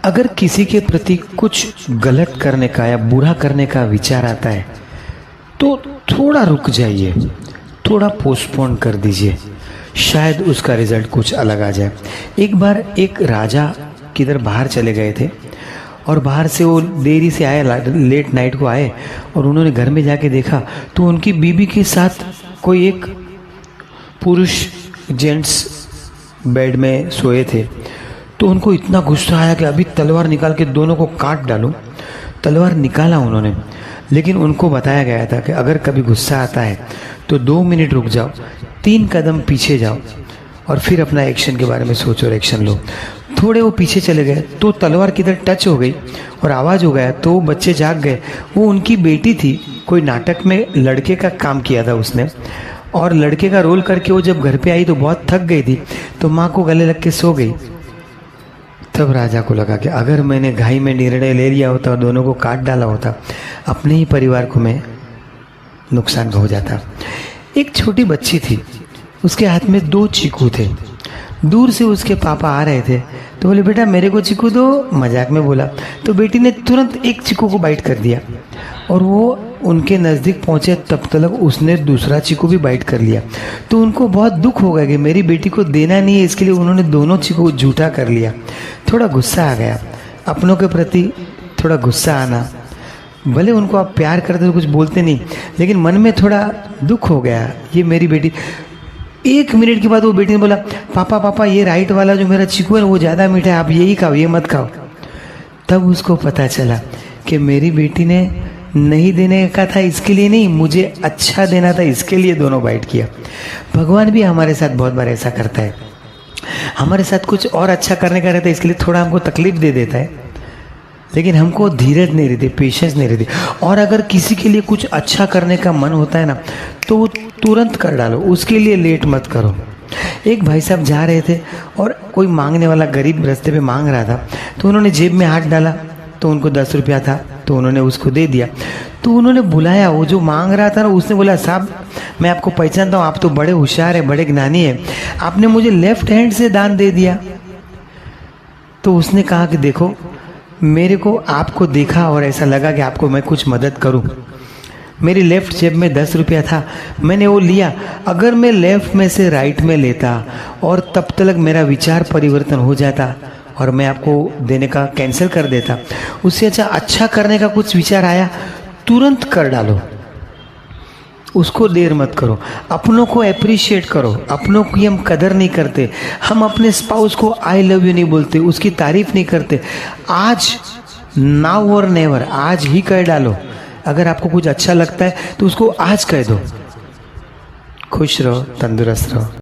अगर किसी के प्रति कुछ गलत करने का या बुरा करने का विचार आता है तो थोड़ा रुक जाइए, थोड़ा पोस्टपोन कर दीजिए, शायद उसका रिजल्ट कुछ अलग आ जाए। एक बार एक राजा किधर बाहर चले गए थे और बाहर से वो देरी से आए, लेट नाइट को आए और उन्होंने घर में जाके देखा तो उनकी बीबी के साथ कोई एक पुरुष जेंट्स बेड में सोए थे। तो उनको इतना गुस्सा आया कि अभी तलवार निकाल के दोनों को काट डालूं। तलवार निकाला उन्होंने, लेकिन उनको बताया गया था कि अगर कभी गुस्सा आता है तो 2 मिनट रुक जाओ, 3 कदम पीछे जाओ और फिर अपना एक्शन के बारे में सोचो और एक्शन लो। थोड़े वो पीछे चले गए तो तलवार किधर टच हो गई और आवाज़ हो गया तो बच्चे जाग गए। वो उनकी बेटी थी, कोई नाटक में लड़के का काम किया था उसने, और लड़के का रोल करके वो जब घर पे आई तो बहुत थक गई थी, तो माँ को गले लग के सो गई। तब राजा को लगा कि अगर मैंने घाई में निर्णय ले लिया होता और दोनों को काट डाला होता, अपने ही परिवार को मैं नुकसान हो जाता। एक छोटी बच्ची थी, उसके हाथ में 2 चीकू थे। दूर से उसके पापा आ रहे थे तो बोले बेटा मेरे को चीकू दो, मजाक में बोला। तो बेटी ने तुरंत एक चीकू को बाइट कर दिया और वो उनके नज़दीक पहुंचे तब तक उसने दूसरा चीकू भी बाइट कर लिया। तो उनको बहुत दुख हो गया कि मेरी बेटी को देना नहीं है, इसके लिए उन्होंने दोनों चीकू झूठा कर लिया। थोड़ा गुस्सा आ गया, अपनों के प्रति थोड़ा गुस्सा आना। भले उनको आप प्यार करते तो कुछ बोलते नहीं, लेकिन मन में थोड़ा दुख हो गया, ये मेरी बेटी। 1 मिनट के बाद वो बेटी ने बोला पापा पापा ये राइट वाला जो मेरा चीकू है वो ज़्यादा मीठा है, आप यही खाओ, ये मत खाओ। तब उसको पता चला कि मेरी बेटी ने नहीं देने का था, इसके लिए नहीं, मुझे अच्छा देना था, इसके लिए दोनों बाइट किया। भगवान भी हमारे साथ बहुत बार ऐसा करता है, हमारे साथ कुछ और अच्छा करने का रहता है, इसके लिए थोड़ा हमको तकलीफ दे देता है, लेकिन हमको धीरज नहीं रहती, पेशेंस नहीं रहती। और अगर किसी के लिए कुछ अच्छा करने का मन होता है ना तो वो तुरंत कर डालो, उसके लिए लेट मत करो। एक भाई साहब जा रहे थे और कोई मांगने वाला गरीब रास्ते पे मांग रहा था, तो उन्होंने जेब में हाथ डाला तो उनको 10 रुपया था तो उन्होंने उसको दे दिया। तो उन्होंने बुलाया, वो जो मांग रहा था ना उसने बोला साहब मैं आपको पहचानता हूँ, आप तो बड़े होशियार हैं, बड़े ज्ञानी हैं, आपने मुझे लेफ्ट हैंड से दान दे दिया। तो उसने कहा कि देखो मेरे को आपको देखा और ऐसा लगा कि आपको मैं कुछ मदद करूं। मेरी लेफ्ट जेब में 10 रुपया था, मैंने वो लिया। अगर मैं लेफ्ट में से राइट में लेता और तब तक मेरा विचार परिवर्तन हो जाता और मैं आपको देने का कैंसिल कर देता, उससे अच्छा करने का कुछ विचार आया, तुरंत कर डालो, उसको देर मत करो। अपनों को अप्रिशिएट करो, अपनों की हम कदर नहीं करते, हम अपने स्पाउस को आई लव यू नहीं बोलते, उसकी तारीफ नहीं करते। आज नाउ और नेवर, आज ही कह डालो। अगर आपको कुछ अच्छा लगता है तो उसको आज कह दो। खुश रहो, तंदुरुस्त रहो।